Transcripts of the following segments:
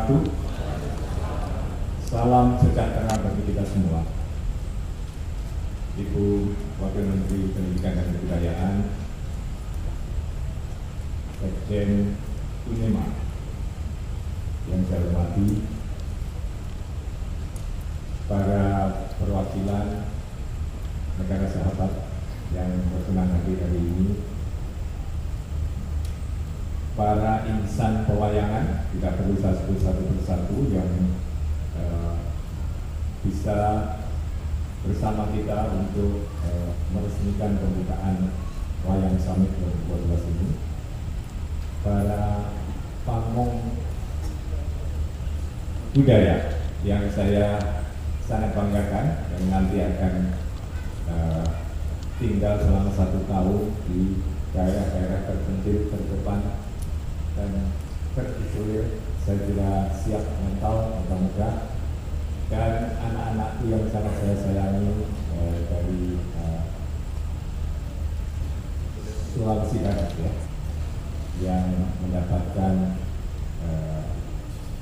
wabarakatuh. Salam sejahtera bagi kita semua. Ibu Wakil Menteri Pendidikan dan Kebudayaan, Sekjen UNEMA yang saya hormati, para perwakilan negara sahabat yang berkenan hadir hari ini, para insan pewayangan, tidak perlu saya sebut satu persatu, yang bisa bersama kita untuk meresmikan pembukaan Wayang Summit 2012 ini, para pamong budaya yang saya sangat banggakan dan nanti akan tinggal selama 1 tahun di daerah-daerah terpencil, terdepan, dan terisolir. Saya kira siap mental, moga-moga, dan anak-anakku yang sangat saya sayangi dari Sulawesi Barat ya, yang mendapatkan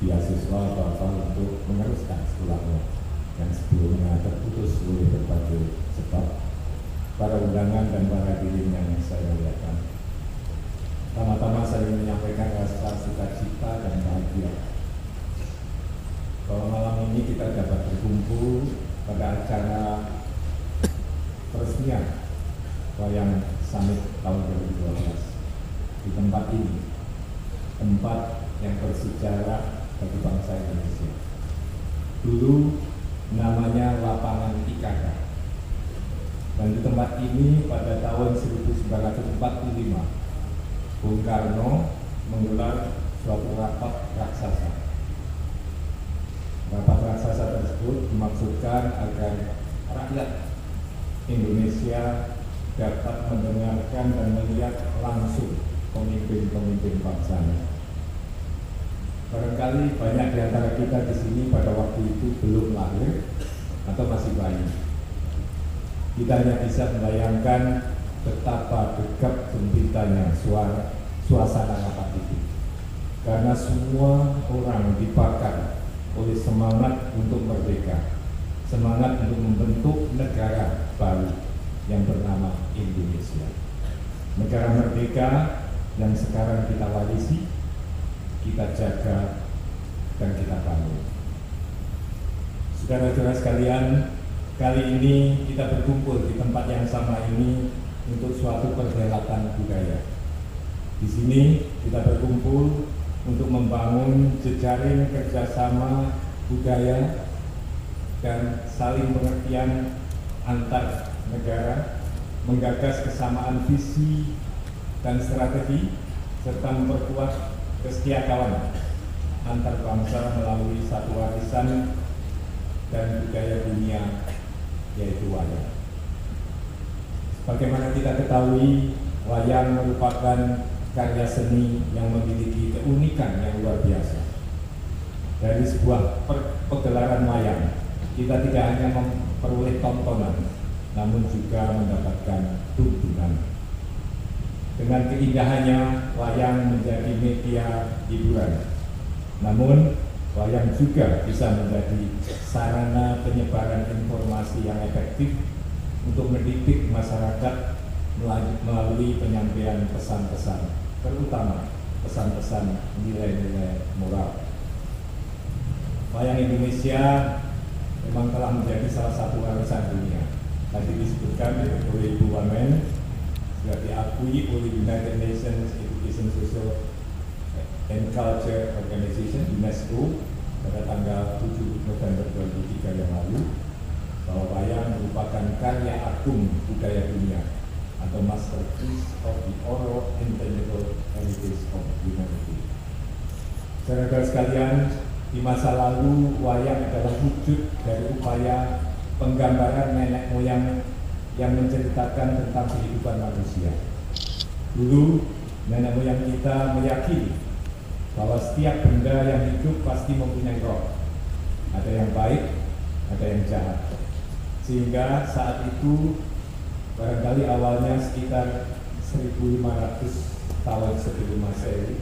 beasiswa atau apa untuk meneruskan sekolahnya yang sebelumnya terputus oleh berbagai sebab. Para undangan dan para hadirin yang saya muliakan, pertama-tama saya ingin menyampaikan rasa sukacita dan bahagia bahwa malam ini kita dapat berkumpul pada acara peresmian Wayang Summit tahun 2012 di tempat ini, tempat yang bersejarah bagi bangsa Indonesia. Dulu namanya Lapangan IKK, dan di tempat ini pada tahun 1945 Bung Karno menggelar suatu rapat raksasa. Rapat raksasa tersebut dimaksudkan agar rakyat Indonesia dapat mendengarkan dan melihat langsung pemimpin-pemimpin bangsanya. Barangkali banyak di antara kita di sini pada waktu itu belum lahir atau masih bayi. Kita hanya bisa membayangkan betapa gegap gempitanya suasana rapat itu, karena semua orang dibakar oleh semangat untuk merdeka, semangat untuk membentuk negara baru yang bernama Indonesia. Negara merdeka yang sekarang kita warisi, kita jaga, dan kita bangun. Saudara-saudara sekalian, kali ini kita berkumpul di tempat yang sama ini untuk suatu perhelatan budaya. Di sini kita berkumpul untuk membangun jejaring kerjasama budaya dan saling pengertian antar negara, menggagas kesamaan visi dan strategi, serta memperkuat kesetiakawanan antar bangsa melalui satu warisan dan budaya dunia, yaitu wayang. Bagaimana kita ketahui, wayang merupakan karya seni yang memiliki keunikan yang luar biasa. Dari sebuah pegelaran wayang, kita tidak hanya memperoleh tontonan, namun juga mendapatkan tuntunan. Dengan keindahannya, wayang menjadi media hiburan. Namun, wayang juga bisa menjadi sarana penyebaran informasi yang efektif untuk mendidik masyarakat melalui penyampaian pesan-pesan, terutama pesan-pesan nilai-nilai moral. Wayang Indonesia memang telah menjadi salah satu warisan dunia. Tadi disebutkan oleh Ibu Wamen, sudah diakui oleh United Nations Education, Social and Culture Organization (UNESCO) pada tanggal 7 November 2003 yang lalu, bahwa wayang merupakan karya agung budaya dunia atau masterpiece of the oral intangible heritage of humanity. Saudara sekalian, di masa lalu wayang adalah wujud dari upaya penggambaran nenek moyang yang menceritakan tentang kehidupan manusia. Dulu nenek moyang kita meyakini bahwa setiap benda yang hidup pasti mempunyai roh. Ada yang baik, ada yang jahat. Sehingga saat itu barangkali awalnya sekitar 1500 tahun sebelum Masehi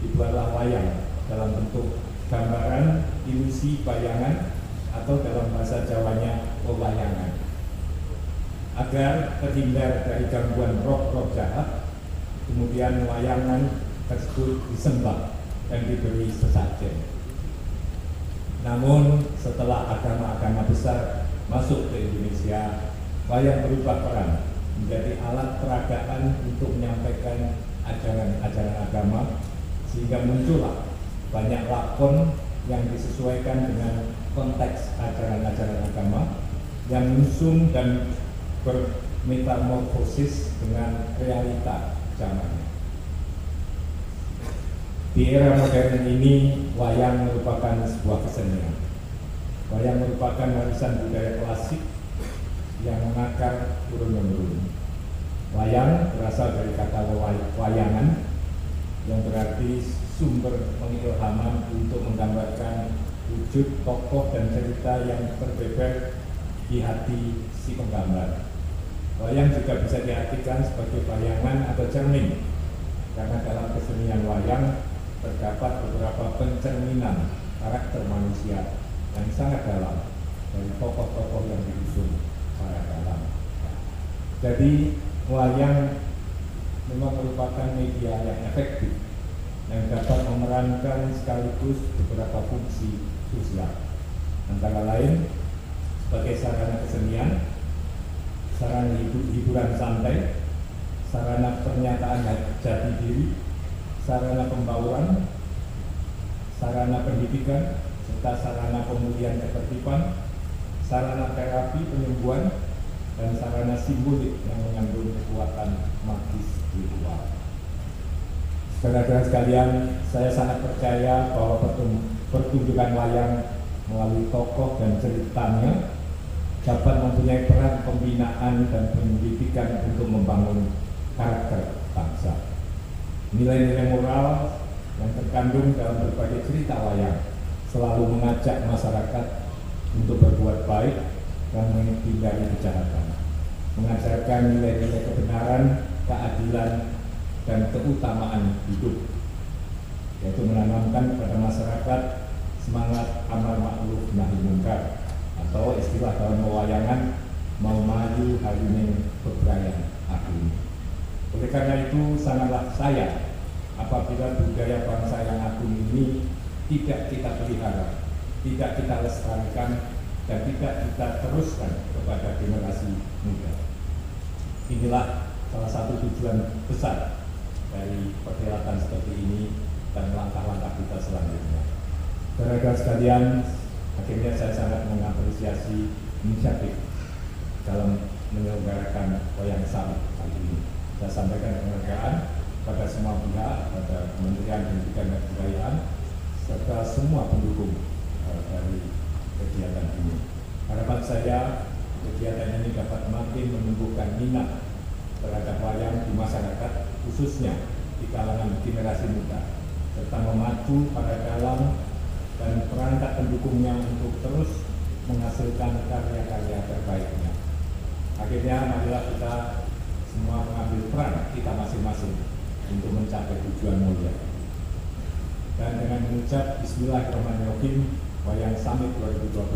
dibuatlah wayang dalam bentuk gambaran, ilusi, bayangan, atau dalam bahasa Jawanya pewayangan. Agar terhindar dari gangguan roh-roh jahat, kemudian wayangan tersebut disembah dan diberi sesajen. Namun setelah agama-agama besar masuk ke Indonesia, wayang berubah peran menjadi alat peragaan untuk menyampaikan ajaran-ajaran agama, sehingga muncullah banyak lakon yang disesuaikan dengan konteks ajaran-ajaran agama yang mengusung dan bermetamorfosis dengan realita zamannya. Di era modern ini, wayang merupakan sebuah kesenian. Wayang merupakan warisan budaya klasik yang mengakar turun-menurun. Wayang berasal dari kata wayangan, yang berarti sumber pengilhaman untuk menggambarkan wujud tokoh dan cerita yang terbeber di hati si penggambar. Wayang juga bisa diartikan sebagai bayangan atau cermin, karena dalam kesenian wayang terdapat beberapa pencerminan karakter manusia yang sangat dalam dari tokoh-tokoh yang diusung para dalang. Jadi wayang memang merupakan media yang efektif yang dapat memerankan sekaligus beberapa fungsi sosial, antara lain sebagai sarana kesenian, sarana hiburan santai, sarana pernyataan jati diri, sarana pembauran, sarana pendidikan, serta sarana pemulihan ketertiban, sarana terapi penyembuhan, dan sarana simbolik yang mengandung kekuatan magis ritual. Saudara-saudara sekalian, saya sangat percaya bahwa pertunjukan wayang melalui tokoh dan ceritanya dapat mempunyai peran pembinaan dan pendidikan untuk membangun karakter bangsa. Nilai-nilai moral yang terkandung dalam berbagai cerita wayang selalu mengajak masyarakat untuk berbuat baik dan menghindari kejahatan, mengajarkan nilai-nilai kebenaran, keadilan, dan keutamaan hidup, yaitu menanamkan kepada masyarakat semangat amar ma'ruf nahi munkar, atau istilah dalam pewayangan mau maju hari ini bebrayan aku. Oleh karena itu sangatlah sayang apabila budaya bangsa yang agung ini tidak kita pelihara, tidak kita lestarikan, dan tidak kita teruskan kepada generasi muda. Inilah salah satu tujuan besar dari perhelatan seperti ini dan langkah-langkah kita selanjutnya. Saudara sekalian, akhirnya saya sangat mengapresiasi inisiatif dalam menyelenggarakan wayang sami kali ini. Saya sampaikan penghargaan pada semua pihak, pada Kementerian Pendidikan dan Kebudayaan, serta semua pendukung dari kegiatan ini. Harapan saya kegiatan ini dapat makin menumbuhkan minat terhadap wayang di masyarakat, khususnya di kalangan generasi muda, serta memacu para dalang dan perangkat pendukungnya untuk terus menghasilkan karya-karya terbaiknya. Akhirnya marilah kita semua mengambil peran kita masing-masing untuk mencapai tujuan mulia. Dan dengan mengucap Bismillahirrahmanirrahim, Wayang Summit 2012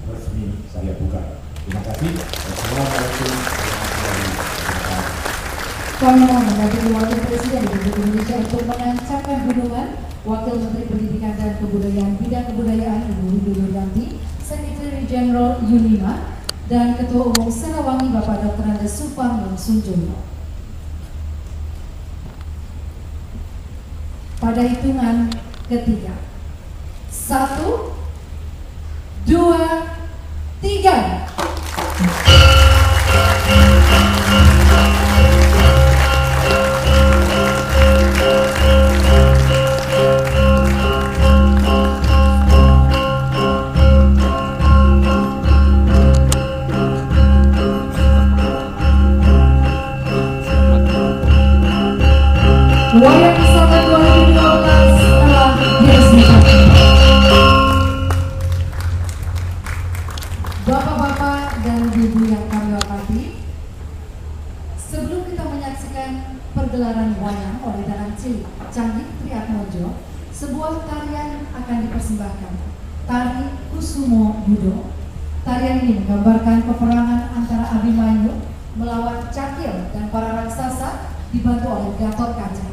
resmi saya buka. Terima kasih. Wassalamualaikum warahmatullahi wabarakatuh. Kami mohon mendampingi Wakil Presiden Republik Indonesia untuk menancapkan gunungan Wakil Menteri Pendidikan dan Kebudayaan Bidang Kebudayaan Ibu Widu Nuryanti, Sekretari Jenderal Unima, dan Ketua Umum Sarawangi Bapak Dr. Andes Suparno Sunjono. Pada hitungan ketiga, 1, 2, 3. Wayang Summit 2012 telah diresmikan. Bapak-bapak persembahkan tari Kusumo Yudo. Tarian ini menggambarkan peperangan antara Abimanyu melawan Cakil dan para raksasa dibantu oleh Gatot Kaca.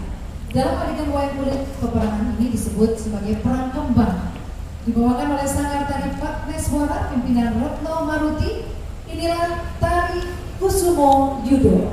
Dalam adegan wayang kulit, peperangan ini disebut sebagai perang kembang. Dibawakan oleh sanggar tari Pak Neswara pimpinan Retno Maruti. Inilah tari Kusumo Yudo.